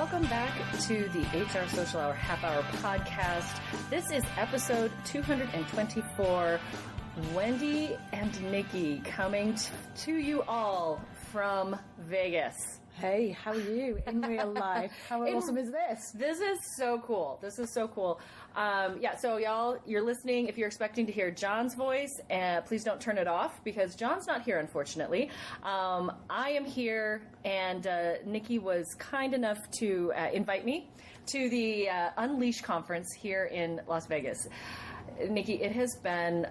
welcome back to the HR Social Hour Half Hour Podcast. This is episode 224. Wendy and Nicky coming to you all from Vegas. Hey, how are you in real life? How awesome is this? This is so cool. So y'all, you're listening. If you're expecting to hear John's voice, please don't turn it off because John's not here, unfortunately. I am here, and Nicky was kind enough to invite me to the Unleash conference here in Las Vegas. Nicky, it has been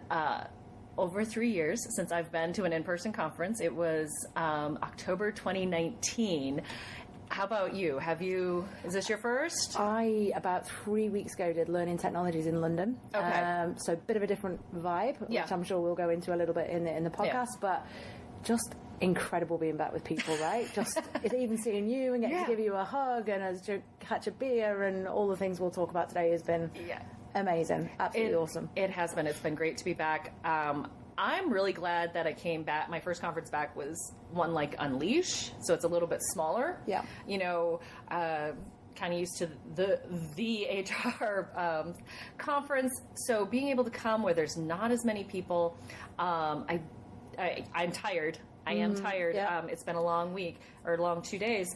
over 3 years since I've been to an in-person conference. It was October 2019. How about you? Is this your first? I, about 3 weeks ago, did Learning Technologies in London. Okay. So a bit of a different vibe, which I'm sure we'll go into a little bit in the podcast, but just incredible being back with people, right? Just even seeing you and getting to give you a hug and catch a beer and all the things we'll talk about today has been amazing. Absolutely awesome. It has been. It's been great to be back. I'm really glad that I came back. My first conference back was one like Unleash, so it's a little bit smaller. Yeah. You know, kind of used to the HR conference. So being able to come where there's not as many people, I'm tired. I am tired. Yeah. It's been a long week or a long 2 days.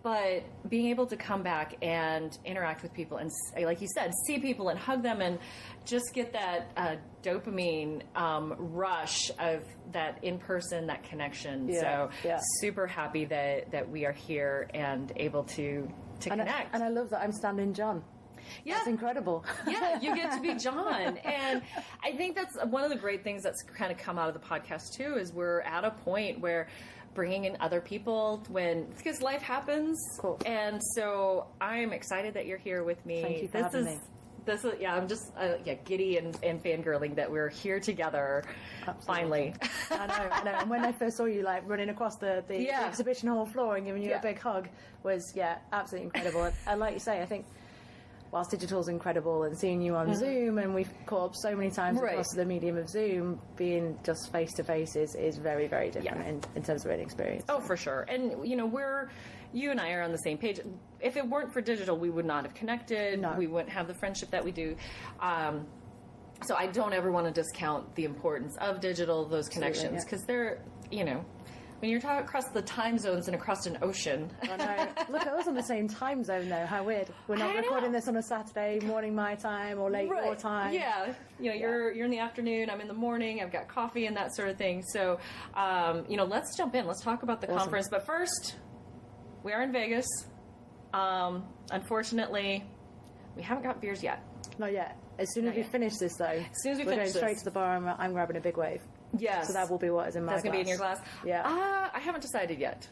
But being able to come back and interact with people and, like you said, see people and hug them and just get that dopamine rush of that in-person, that connection. So super happy that we are here and able to connect. And I love that I'm standing John. Yeah. That's incredible. Yeah, you get to be John. And I think that's one of the great things that's kind of come out of the podcast, too, is we're at a point where bringing in other people because life happens. Cool. And so I'm excited that you're here with me. Thank you for having me. I'm just giddy and fangirling that we're here together. Absolutely. Finally. I know. And when I first saw you running across the exhibition hall floor and giving you a big hug was absolutely incredible. And like you say, I think whilst digital's incredible and seeing you on Zoom, and we've caught up so many times across the medium of Zoom, being just face-to-face is very, very different in terms of an experience. Oh, for sure. And, you and I are on the same page. If it weren't for digital, we would not have connected. No. We wouldn't have the friendship that we do. So I don't ever want to discount the importance of digital, those connections, because they're, when you're talking across the time zones and across an ocean. I know. Look at us on the same time zone, though. How weird. We're not recording this on a Saturday morning my time or late your time. Yeah. You're in the afternoon. I'm in the morning. I've got coffee and that sort of thing. So, let's jump in. Let's talk about the conference. But first, we are in Vegas. Unfortunately, we haven't got beers yet. Not yet. As soon as we finish this, though, we're going straight to the bar and I'm grabbing a big wave. Yes. So that will be what is in my glass. That's going to be in your glass? Yeah. I haven't decided yet.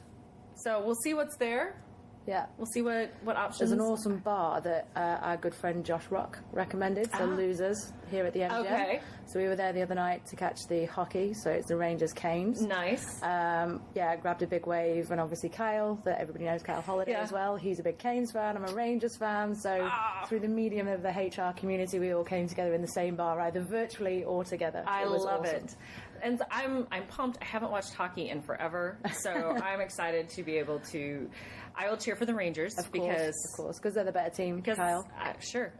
So we'll see what's there. Yeah. We'll see what options. There's an awesome bar that our good friend Josh Rock recommended for losers here at the MGM. Okay. So we were there the other night to catch the hockey, so it's the Rangers Canes. Nice. Grabbed a big wave, and obviously Kyle, that everybody knows Kyle Holiday as well. He's a big Canes fan, I'm a Rangers fan, so through the medium of the HR community, we all came together in the same bar, either virtually or together. I love it. And I'm pumped. I haven't watched hockey in forever, so I'm excited to be able to. I will cheer for the Rangers because they're the better team. Kyle, sure.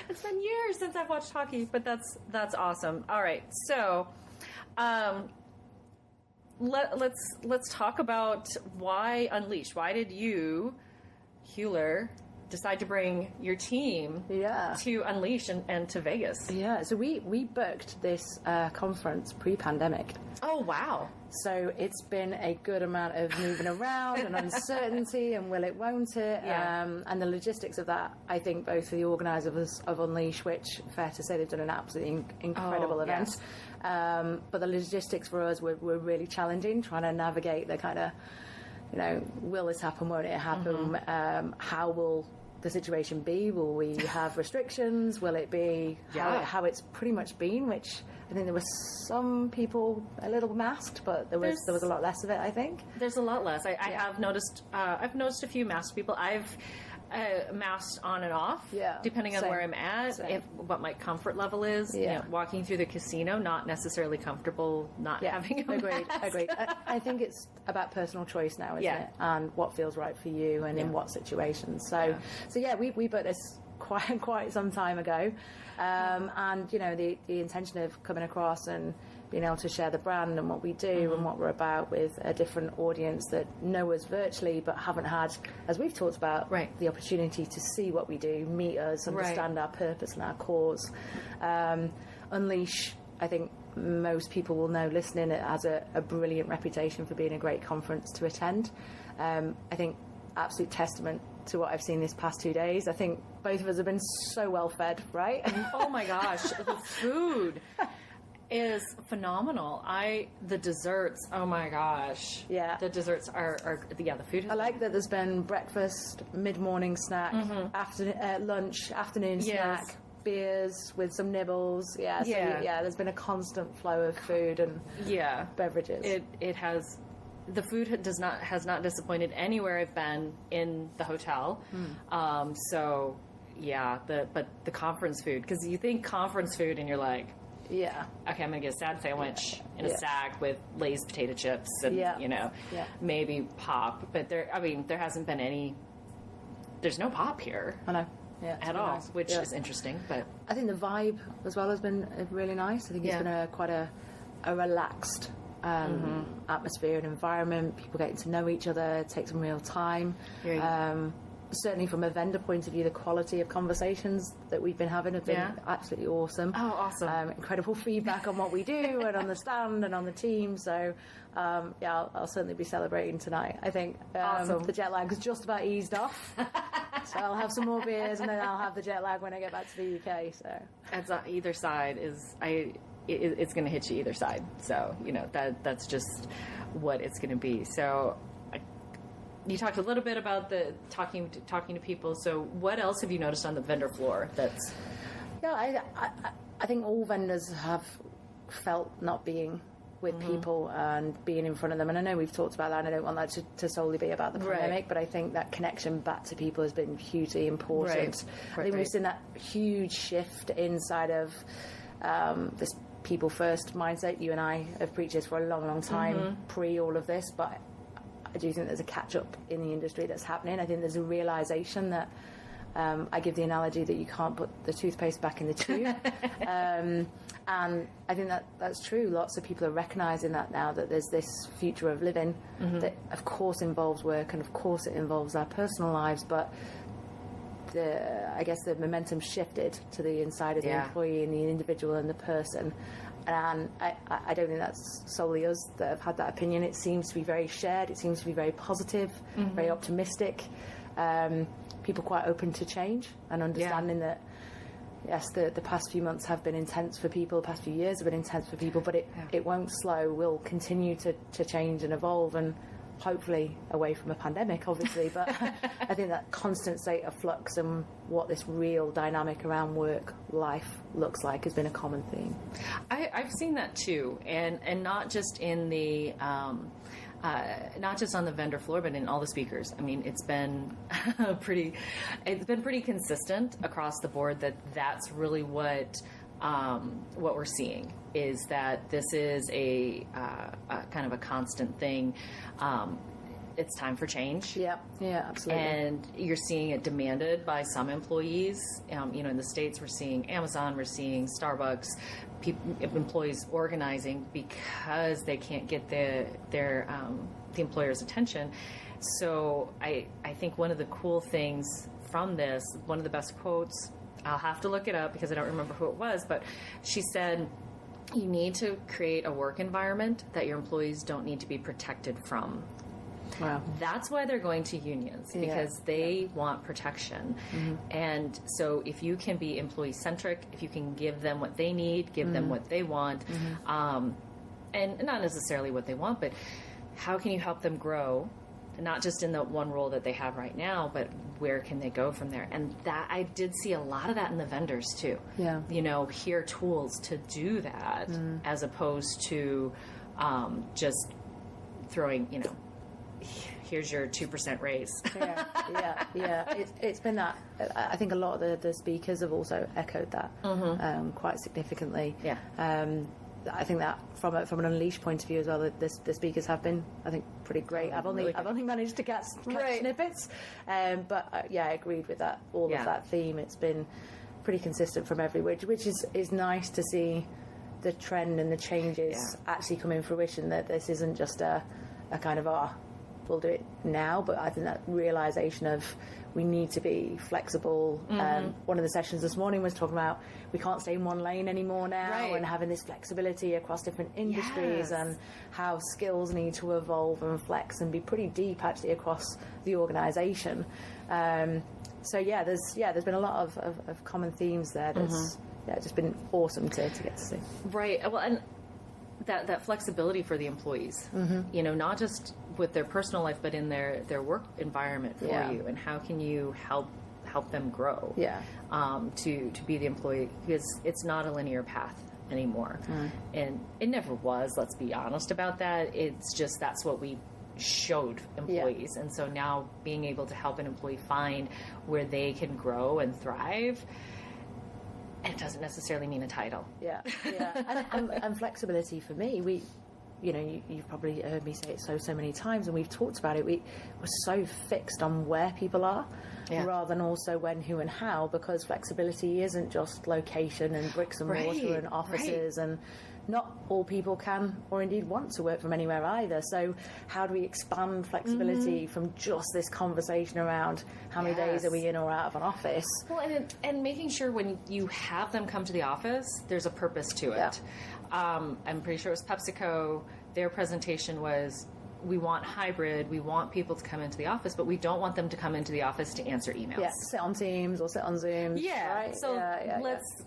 It's been years since I've watched hockey, but that's awesome. All right, so let's talk about why Unleash. Why did you, Hewler, decide to bring your team to Unleash and to Vegas? Yeah, so we booked this conference pre-pandemic. Oh, wow. So it's been a good amount of moving around and uncertainty and will it, won't it? Yeah. And the logistics of that, I think both for the organisers of Unleash, which, fair to say, they've done an absolutely incredible event. Yes. But the logistics for us were really challenging, trying to navigate the kind of, will this happen, won't it happen? How will the situation be? Will we have restrictions? Will it be how it's pretty much been, which I think there were some people a little masked, but there was a lot less of it, I think. There's a lot less. I have noticed I've noticed a few masked people. masked on and off, depending on where I'm at, what my comfort level is. You know, walking through the casino, not necessarily comfortable not having a mask. Agreed. I think it's about personal choice now, isn't it? And what feels right for you and in what situations. So we put this quite some time ago, and you know, the intention of coming across and being able to share the brand and what we do and what we're about with a different audience that know us virtually but haven't had, as we've talked about, the opportunity to see what we do, meet us, understand our purpose and our cause. Unleash, I think most people will know listening, it has a brilliant reputation for being a great conference to attend. I think absolute testament to what I've seen this past 2 days. I think both of us have been so well fed, right? Oh my gosh, the food is phenomenal. The desserts, oh my gosh. Yeah. The desserts are the food. I like that there's been breakfast, mid-morning snack, lunch, afternoon snack, beers with some nibbles. There's been a constant flow of food and beverages. It has, the food has not disappointed anywhere I've been in the hotel. But the conference food, because you think conference food and you're like, okay, I'm going to get a sad sandwich in a sack with Lay's potato chips and, you know, maybe pop. But there hasn't been any, there's no pop here. I know. At all, nice. Which is interesting. But I think the vibe as well has been really nice. I think it's been quite a relaxed atmosphere and environment, people getting to know each other, take some real time. Certainly from a vendor point of view, the quality of conversations that we've been having have been absolutely awesome. Oh, awesome. Incredible feedback on what we do and on the stand and on the team. So, I'll certainly be celebrating tonight. I think the jet lag has just about eased off. So I'll have some more beers and then I'll have the jet lag when I get back to the UK. So it's either side it's going to hit you either side. So, you know, that's just what it's going to be. So you talked a little bit about the talking to people. So what else have you noticed on the vendor floor that's... Yeah, I think all vendors have felt not being with people and being in front of them. And I know we've talked about that, and I don't want that to solely be about the pandemic, but I think that connection back to people has been hugely important. I think we've seen that huge shift inside of this people first mindset. You and I have preached this for a long time pre all of this, but I do think there's a catch-up in the industry that's happening. I think there's a realisation that I give the analogy that you can't put the toothpaste back in the tube. And I think that's true. Lots of people are recognising that now, that there's this future of living that, of course, involves work and, of course, it involves our personal lives, but I guess the momentum shifted to the inside of the employee and the individual and the person. And I don't think that's solely us that have had that opinion. It seems to be very shared. It seems to be very positive, very optimistic. People quite open to change and understanding that, yes, the past few months have been intense for people, the past few years have been intense for people, but it won't slow. We'll continue to change and evolve, and hopefully away from a pandemic, obviously, but I think that constant state of flux and what this real dynamic around work life looks like has been a common theme. I've seen that too, and not just in the not just on the vendor floor, but in all the speakers. I mean, it's been pretty consistent across the board that's really what we're seeing, is that this is a kind of a constant thing. It's time for change. Yeah, absolutely. And you're seeing it demanded by some employees. In the States, we're seeing Amazon, we're seeing Starbucks, employees organizing because they can't get the employer's attention. So I think one of the cool things from this, one of the best quotes, I'll have to look it up because I don't remember who it was, but she said, you need to create a work environment that your employees don't need to be protected from. Wow. That's why they're going to unions, because they want protection. And so if you can be employee-centric, if you can give them what they need, give them what they want, and not necessarily what they want, but how can you help them grow, not just in the one role that they have right now, but where can they go from there? And that I did see a lot of that in the vendors too. Yeah. Here tools to do that, as opposed to just throwing, here's your 2% raise. Yeah. It's been that. I think a lot of the speakers have also echoed that quite significantly. Yeah. I think that from an Unleashed point of view as well, the speakers have been, I think, pretty great. I've only managed to catch snippets, but I agreed with that. All of that theme. It's been pretty consistent from everywhere, which is nice to see the trend and the changes actually come in fruition. That this isn't just a kind of we'll do it now, but I think that realization of we need to be flexible. One of the sessions this morning was talking about we can't stay in one lane anymore now, and having this flexibility across different industries and how skills need to evolve and flex and be pretty deep actually across the organisation. So there's been a lot of common themes there. That's it's just been awesome to get to see. Right. Well, and that flexibility for the employees, you know, not just with their personal life, but in their work environment for you, and how can you help them grow to be the employee, because it's not a linear path anymore, and it never was. Let's be honest about that. It's just that's what we showed employees, and so now being able to help an employee find where they can grow and thrive. And it doesn't necessarily mean a title. And flexibility for me, you've probably heard me say it so many times, and we've talked about it. We were so fixed on where people are, rather than also when, who, and how, because flexibility isn't just location and bricks and mortar and offices, and not all people can or indeed want to work from anywhere either. So how do we expand flexibility from just this conversation around how many days are we in or out of an office? Well, and making sure when you have them come to the office, there's a purpose to it. I'm pretty sure it was PepsiCo. Their presentation was, we want hybrid, we want people to come into the office, but we don't want them to come into the office to answer emails. Sit on Teams or sit on Zoom. Right? So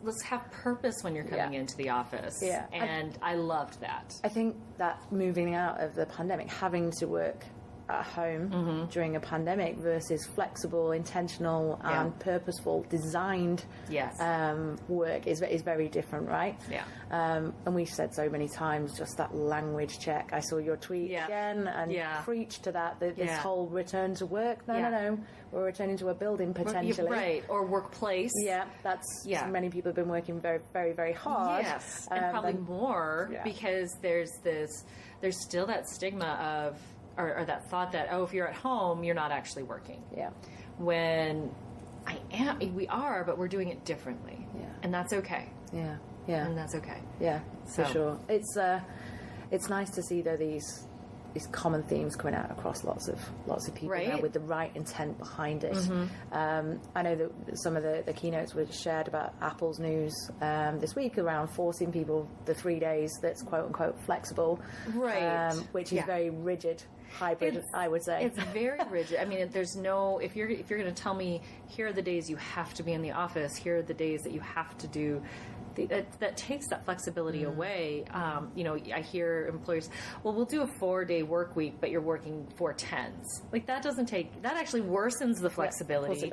let's have purpose when you're coming into the office. And I loved that. I think that moving out of the pandemic, having to work at home during a pandemic versus flexible, intentional, and purposeful, designed work is very different, right? And we've said so many times, just that language check. I saw your tweet again, and preach to that this whole return to work. No, we're returning to a building potentially, or workplace. That's many people have been working very, very, very hard. And probably more because there's still that stigma of. Or that thought that, if you're at home, you're not actually working. When we are, but we're doing it differently. And that's okay. And that's okay. For sure. It's nice to see though these common themes coming out across lots of people now with the right intent behind it. I know that some of the keynotes were shared about Apple's news this week around forcing people the 3 days that's quote unquote flexible, which is very rigid. Hybrid, I would say. It's very rigid. I mean, there's no, if you're going to tell me, here are the days you have to be in the office, here are the days that you have to do, that takes that flexibility away. I hear employers, well, we'll do a 4-day work week, but you're working 4 10s. Like that actually worsens the flexibility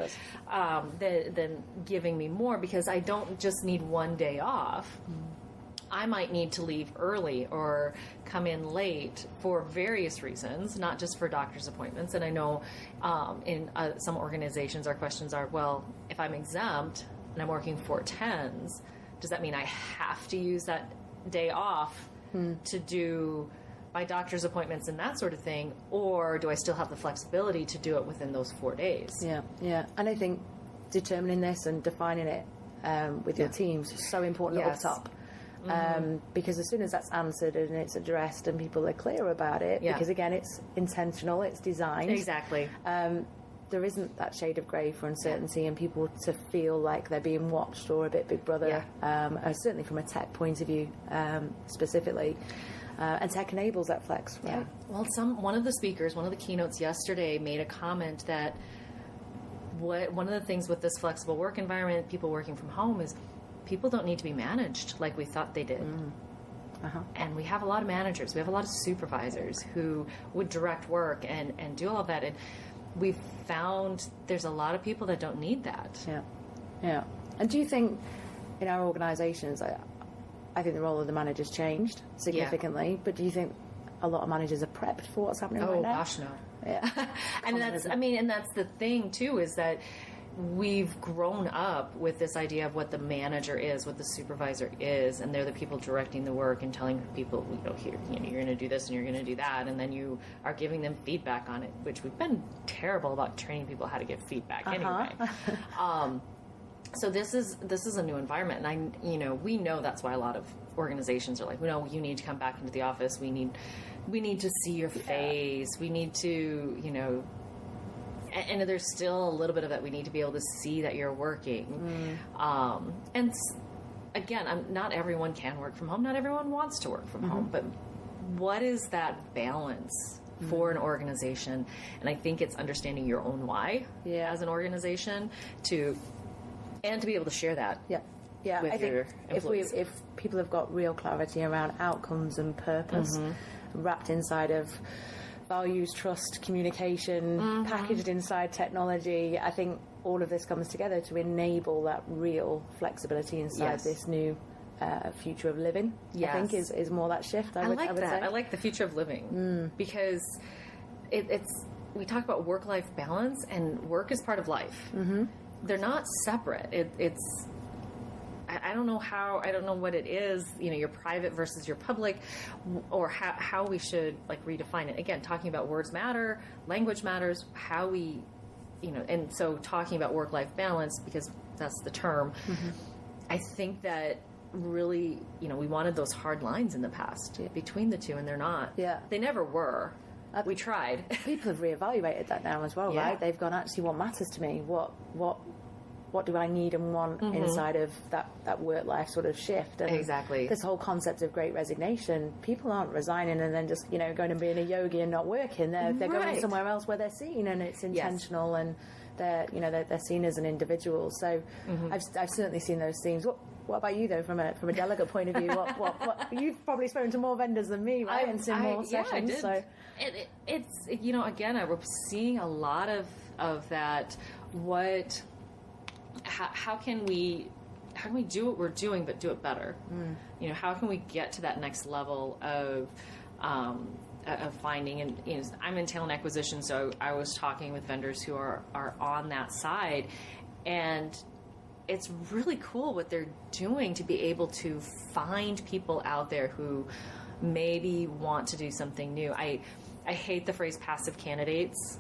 than giving me more, because I don't just need 1 day off. I might need to leave early or come in late for various reasons, not just for doctor's appointments. And I know in some organizations our questions are, well, if I'm exempt and I'm working 4 10s, does that mean I have to use that day off to do my doctor's appointments and that sort of thing? Or do I still have the flexibility to do it within those 4 days? And I think determining this and defining it with your teams is so important up top. Because as soon as that's answered and it's addressed and people are clear about it, because again it's intentional, it's designed, there isn't that shade of grey for uncertainty and people to feel like they're being watched or a bit Big Brother, certainly from a tech point of view specifically, and tech enables that flex, right? Well, one of the speakers, one of the keynotes yesterday made a comment that one of the things with this flexible work environment, people working from home, is people don't need to be managed like we thought they did. And we have a lot of managers. We have a lot of supervisors who would direct work and do all of that. And we've found there's a lot of people that don't need that. And do you think in our organisations, I think the role of the managers changed significantly, but do you think a lot of managers are prepped for what's happening right now. Oh gosh, no. Yeah. And that's the thing too, is that we've grown up with this idea of what the manager is, what the supervisor is, and they're the people directing the work and telling people, here, you're going to do this and you're going to do that, and then you are giving them feedback on it, which we've been terrible about training people how to give feedback anyway. So this is a new environment, and we know that's why a lot of organizations are like, no, you need to come back into the office. We need to see your face. We need to, and there's still a little bit of that. We need to be able to see that you're working. And again, not everyone can work from home. Not everyone wants to work from home. But what is that balance for an organization? And I think it's understanding your own why as an organization and to be able to share that. Yeah, with I your think employees. if people have got real clarity around outcomes and purpose wrapped inside of values, trust, communication, packaged inside technology, I think all of this comes together to enable that real flexibility inside this new future of living. I think is more that shift. I would like say. I like the future of living because it's we talk about work-life balance, and work is part of life. They're not separate. It's I don't know what it is, your private versus your public, or how we should redefine it. Again, talking about words matter, language matters, how we, and so talking about work-life balance, because that's the term. I think that really, we wanted those hard lines in the past between the two, and they're not. They never were. We tried. People have reevaluated that now as well, right? They've gone, actually, what matters to me? What do I need and want inside of that work-life sort of shift? And exactly. This whole concept of great resignation, people aren't resigning and then just, going and being a yogi and not working. They're going somewhere else where they're seen, and it's intentional, and they're seen as an individual. So I've certainly seen those themes. What about you, though, from a delegate point of view? What you've probably spoken to more vendors than me, right? And seen more sessions. I did. So it's again, we're seeing a lot of that. How can we do what we're doing but do it better? How can we get to that next level of finding? And I'm in talent acquisition, so I was talking with vendors who are on that side, and it's really cool what they're doing to be able to find people out there who maybe want to do something new. I hate the phrase passive candidates.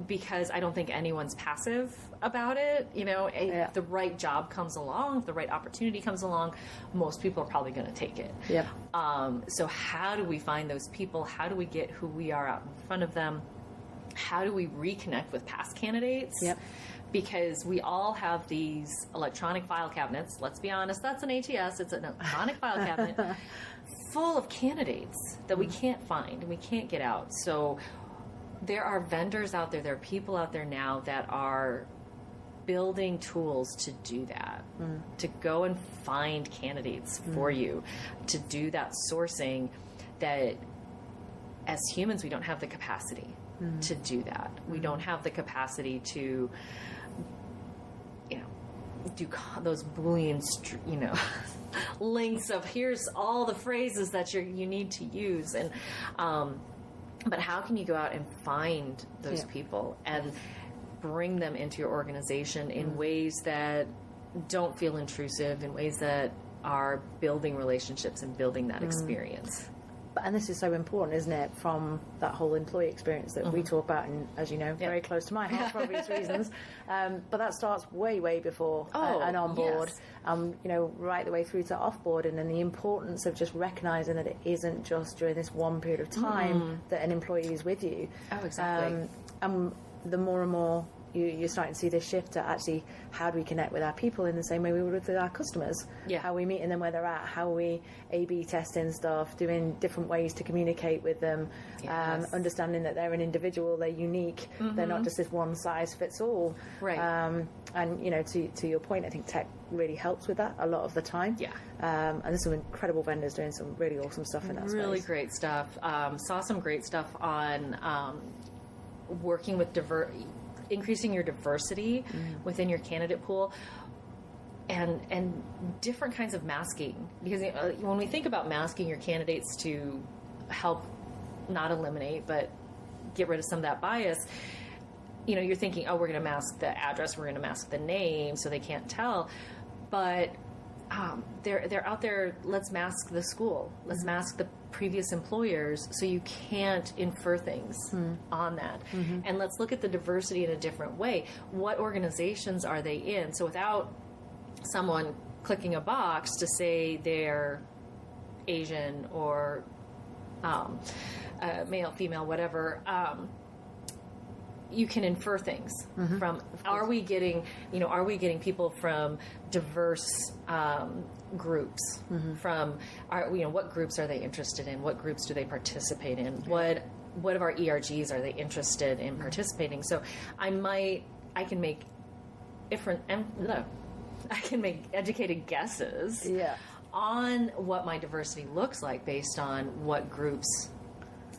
Because I don't think anyone's passive about it. If the right job comes along, if the right opportunity comes along, most people are probably going to take it. So how do we find those people? How do we get who we are out in front of them? How do we reconnect with past candidates? Because we all have these electronic file cabinets. Let's be honest, that's an ATS. It's an electronic file cabinet full of candidates that we can't find and we can't get out. So there are vendors out there, there are people out there now that are building tools to do that, to go and find candidates for you, to do that sourcing that as humans we don't have the capacity to do that. We don't have the capacity to, do those Boolean, links of here's all the phrases that you need to use. And, but how can you go out and find those people and bring them into your organization in ways that don't feel intrusive, in ways that are building relationships and building that experience? And this is so important, isn't it, from that whole employee experience that we talk about, and as you know, very close to my heart for obvious reasons. But that starts way before an onboard, right the way through to offboarding, and the importance of just recognising that it isn't just during this one period of time that an employee is with you. Oh, exactly. And the more and more you're starting to see this shift to actually how do we connect with our people in the same way we would with our customers. How we meeting them where they're at, how we A/B testing stuff, doing different ways to communicate with them, understanding that they're an individual, they're unique, they're not just this one size fits all. And to your point, I think tech really helps with that a lot of the time. And there's some incredible vendors doing some really awesome stuff in that space. Really great stuff. Saw some great stuff on working with increasing your diversity within your candidate pool, and different kinds of masking. Because when we think about masking your candidates to help not eliminate, but get rid of some of that bias, you know, you're thinking, oh, we're going to mask the address, we're going to mask the name so they can't tell. But they're out there, let's mask the school, let's mask the previous employers so you can't infer things on that. And let's look at the diversity in a different way. What organizations are they in? So without someone clicking a box to say they're Asian or male, female, whatever, you can infer things from, are we getting people from diverse groups, from what groups are they interested in? What groups do they participate in? What of our ERGs are they interested in participating? So I can make educated guesses on what my diversity looks like based on what groups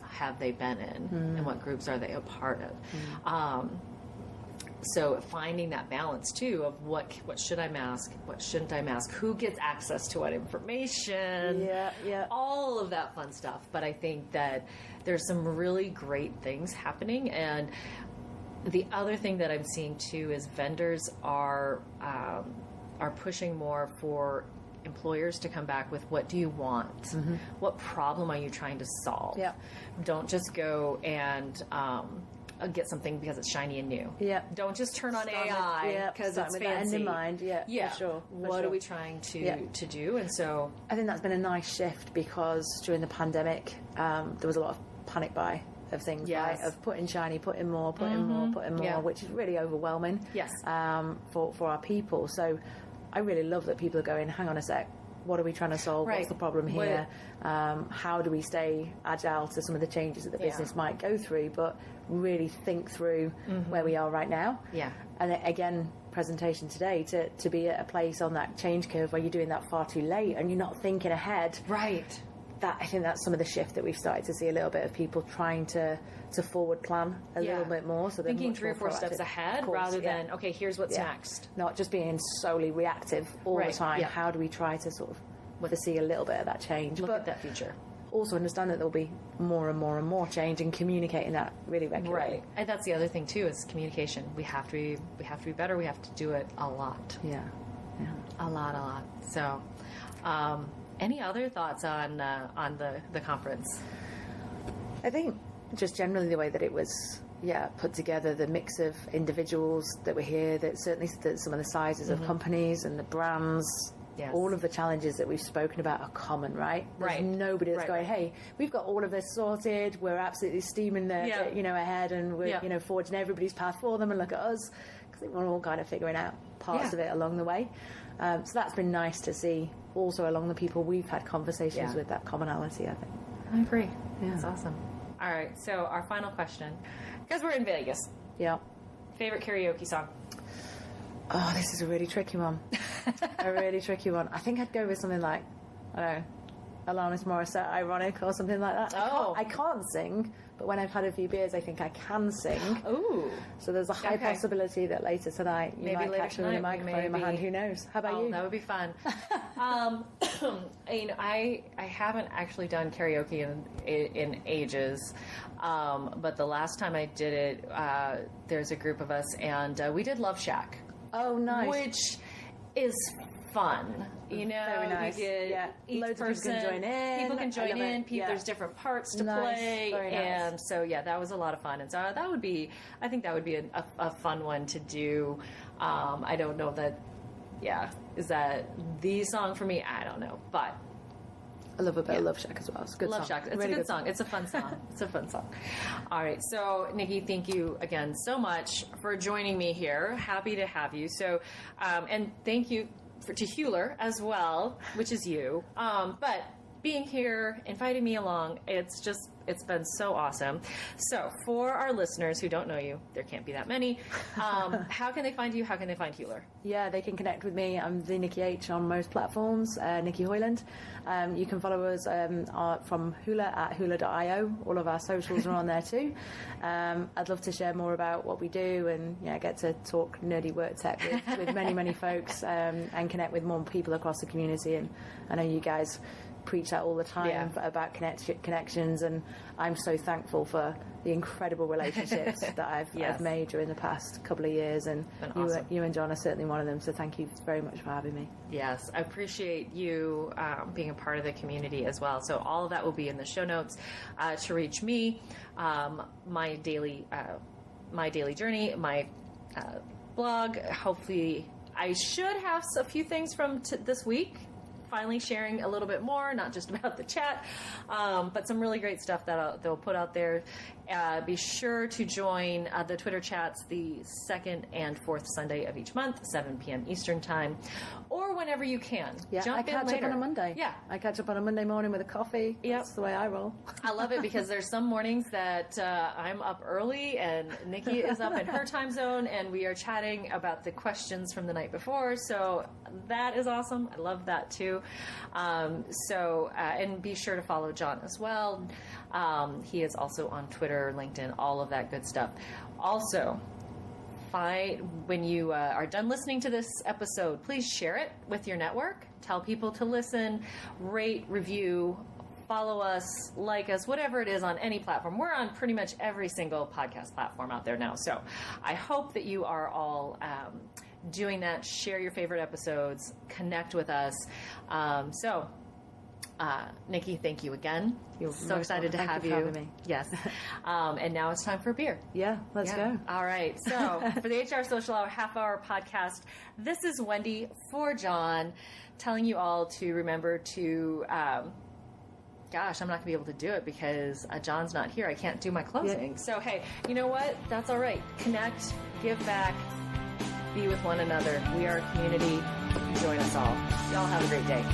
have they been in and what groups are they a part of. So finding that balance too of what should I mask, what shouldn't I mask, who gets access to what information, all of that fun stuff. But I think that there's some really great things happening. And the other thing that I'm seeing too is vendors are pushing more for employers to come back with, what do you want? What problem are you trying to solve? Don't just go and get something because it's shiny and new. Don't just turn on AI because it's fancy. In mind. For sure. What are we trying to do? And so I think that's been a nice shift, because during the pandemic there was a lot of panic buy of things, right? Of putting shiny, putting more, which is really overwhelming for our people. So I really love that people are going, hang on a sec, what are we trying to solve? What's the problem here? How do we stay agile to some of the changes that the business might go through, but really think through where we are right now? And again, presentation today, to be at a place on that change curve where you're doing that far too late and you're not thinking ahead. I think that's some of the shift that we've started to see, a little bit of people trying to forward plan a little bit more. So they're thinking 3 or 4 steps ahead, rather than, okay, here's what's next. Not just being solely reactive all the time. How do we try to sort of foresee a little bit of that change? Look at that future. Also understand that there'll be more and more and more change, and communicating that really regularly. And that's the other thing too, is communication. We have to be better. We have to do it a lot. A lot. So, any other thoughts on the conference? I think just generally the way that it was put together, the mix of individuals that were here, that certainly some of the sizes of companies and the brands, all of the challenges that we've spoken about are common, right? There's nobody that's going, hey, we've got all of this sorted, we're absolutely steaming ahead, and we're forging everybody's path for them, and look at us, because we're all kind of figuring out parts of it along the way. So that's been nice to see. Also, along the people we've had conversations with, that commonality, I think. I agree. That's awesome. All right, so our final question, because we're in Vegas. Favorite karaoke song? Oh, this is a really tricky one. A really tricky one. I think I'd go with something like, I don't know, Alanis Morissette, Ironic, or something like that. I can't sing, but when I've had a few beers, I think I can sing. Ooh. So there's a high possibility that later tonight you might catch me with a microphone in my hand. Who knows? How about you? That would be fun. I haven't actually done karaoke in ages, but the last time I did it, there's a group of us, and we did Love Shack. Oh, nice. Which is fun. Very nice. Each loads person, of people can join in. People can join in. There's different parts to play. Very and nice. So, that was a lot of fun. And so I think that would be a fun one to do. I don't know that, is that the song for me? I don't know. But I love a bit of Love Shack as well. It's a good Love song. Shack. It's really a good song. It's a fun song. It's a fun song. All right. So, Nicky, thank you again so much for joining me here. Happy to have you. So, and thank you to Hewler as well, which is you. But being here, inviting me along, it's been so awesome. So, for our listeners who don't know you, there can't be that many, how can they find you? How can they find Hewler? They can connect with me. I'm the Nicky H on most platforms, Nicky Hoyland. You can follow us from Hula at hula.io. All of our socials are on there too. I'd love to share more about what we do, and get to talk nerdy work tech with many, many folks, and connect with more people across the community. And I know you guys preach that all the time about connections, and I'm so thankful for the incredible relationships that I've made during the past couple of years, and awesome. you and John are certainly one of them, so thank you very much for having me. Yes, I appreciate you being a part of the community as well. So all of that will be in the show notes to reach me, my daily journey, my blog. Hopefully I should have a few things from this week, finally sharing a little bit more, not just about the chat, but some really great stuff that they'll put out there. Be sure to join the Twitter chats the second and fourth Sunday of each month, 7 p.m. Eastern time, or whenever you can. Yeah, I catch up on a Monday. Yeah. I catch up on a Monday morning with a coffee. Yep. That's the way I roll. I love it because there's some mornings that I'm up early and Nikki is up in her time zone, and we are chatting about the questions from the night before. So that is awesome. I love that too. And be sure to follow John as well. He is also on Twitter, LinkedIn, all of that good stuff. Also, when you are done listening to this episode, please share it with your network. Tell people to listen, rate, review, follow us, like us, whatever it is on any platform. We're on pretty much every single podcast platform out there now. So I hope that you are all doing that. Share your favorite episodes. Connect with us. Nikki, thank you again. You're so excited to have you. Thank you for having me. Yes. And now it's time for a beer. Yeah, let's go. All right. So for the HR Social Hour half-hour podcast, this is Wendy for John, telling you all to remember to, I'm not going to be able to do it because John's not here. I can't do my closing. Yeah. So, hey, you know what? That's all right. Connect, give back, be with one another. We are a community. Join us all. Y'all have a great day.